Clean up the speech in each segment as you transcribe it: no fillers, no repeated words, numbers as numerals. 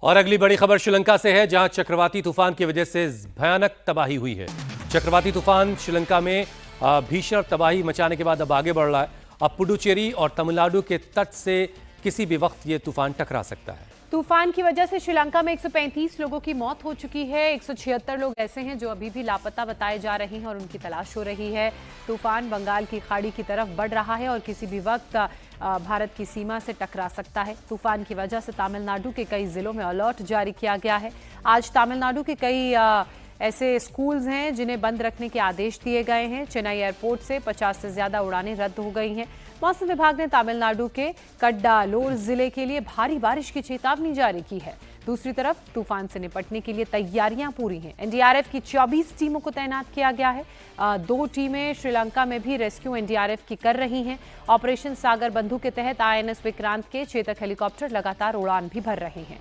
और अगली बड़ी खबर श्रीलंका से है, जहां चक्रवाती तूफान की वजह से भयानक तबाही हुई है। चक्रवाती तूफान श्रीलंका में भीषण तबाही मचाने के बाद अब आगे बढ़ रहा है। अब पुडुचेरी और तमिलनाडु के तट से किसी भी वक्त ये तूफान टकरा सकता है। तूफान की वजह से श्रीलंका में 135 लोगों की मौत हो चुकी है। 176 लोग ऐसे हैं जो अभी भी लापता बताए जा रहे हैं और उनकी तलाश हो रही है। तूफान बंगाल की खाड़ी की तरफ बढ़ रहा है और किसी भी वक्त भारत की सीमा से टकरा सकता है। तूफान की वजह से तमिलनाडु के कई जिलों में अलर्ट जारी किया गया है। आज तमिलनाडु के कई ऐसे स्कूल्स हैं जिन्हें बंद रखने के आदेश दिए गए हैं। चेन्नई एयरपोर्ट से 50 से ज्यादा उड़ानें रद्द हो गई हैं। मौसम विभाग ने तमिलनाडु के कड्डालोर जिले के लिए भारी बारिश की चेतावनी जारी की है। दूसरी तरफ तूफान से निपटने के लिए तैयारियां पूरी हैं। एनडीआरएफ की 24 टीमों को तैनात किया गया है। 2 टीमें श्रीलंका में भी रेस्क्यू एनडीआरएफ की कर रही हैं। ऑपरेशन सागर बंधु के तहत आईएनएस विक्रांत के चेतक हेलीकॉप्टर लगातार उड़ान भी भर रहे हैं।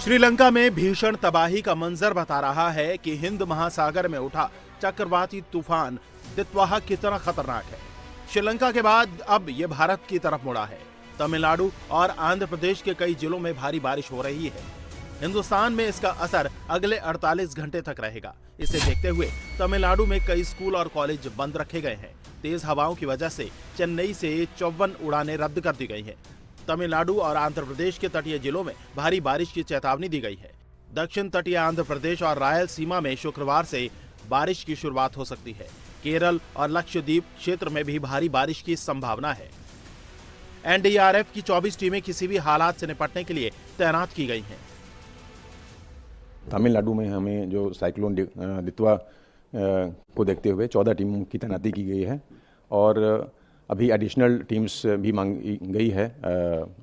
श्रीलंका में भीषण तबाही का मंजर बता रहा है कि हिंद महासागर में उठा चक्रवाती तूफान दित्वाहा कितना खतरनाक है। श्रीलंका के बाद अब ये भारत की तरफ मुड़ा है। तमिलनाडु और आंध्र प्रदेश के कई जिलों में भारी बारिश हो रही है। हिंदुस्तान में इसका असर अगले 48 घंटे तक रहेगा। इसे देखते हुए तमिलनाडु में कई स्कूल और कॉलेज बंद रखे गए हैं। तेज हवाओं की वजह से चेन्नई से 54 उड़ानें रद्द कर दी गई हैं। तमिलनाडु और आंध्र प्रदेश के तटीय जिलों में भारी बारिश की चेतावनी दी गई है। दक्षिण तटीय आंध्र प्रदेश और रायलसीमा में शुक्रवार से बारिश की शुरुआत हो सकती है। केरल और लक्षद्वीप क्षेत्र में भी भारी बारिश की संभावना है। एनडीआरएफ की 24 टीमें किसी भी हालात से निपटने के लिए तैनात की गई हैं। तमिलनाडु में हमें जो साइक्लोन दित्वा को देखते हुए 14 टीमों की तैनाती की गई है और अभी एडिशनल टीम्स भी मांगी गई है।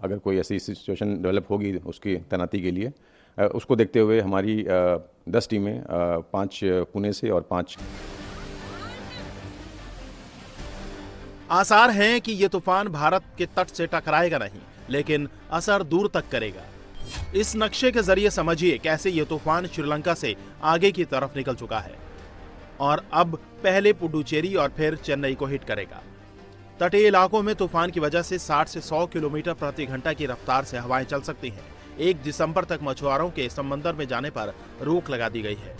अगर कोई ऐसी सिचुएशन डेवलप होगी उसकी तैनाती के लिए, उसको देखते हुए हमारी 10 टीमें 5 पुणे से और 5। आसार हैं कि ये तूफान भारत के तट से टकराएगा नहीं, लेकिन असर दूर तक करेगा। इस नक्शे के जरिए समझिए कैसे ये तूफान श्रीलंका से आगे की तरफ निकल चुका है और अब पहले पुडुचेरी और फिर चेन्नई को हिट करेगा। तटीय इलाकों में तूफान की वजह से 60 से 100 किलोमीटर प्रति घंटा की रफ्तार से हवाएं चल सकती हैं। 1 दिसंबर तक मछुआरों के समंदर में जाने पर रोक लगा दी गई है।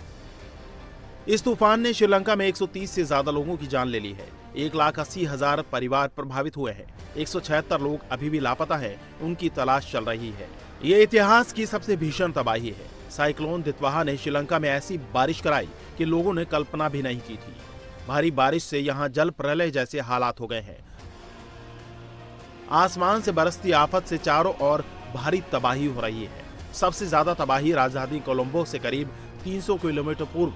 इस तूफान ने श्रीलंका में 130 से ज्यादा लोगों की जान ले ली है। 1,80,000 परिवार प्रभावित हुए हैं। 176 लोग अभी भी लापता हैं, उनकी तलाश चल रही है। ये इतिहास की सबसे भीषण तबाही है। साइक्लोन दित्वाहा ने श्रीलंका में ऐसी बारिश कराई कि लोगों ने कल्पना भी नहीं की थी। भारी बारिश से यहाँ जल प्रलय जैसे हालात हो गए हैं। आसमान से बरसती आफत से चारों ओर भारी तबाही हो रही है। सबसे ज्यादा तबाही राजधानी कोलंबो से करीब 300 किलोमीटर पूर्व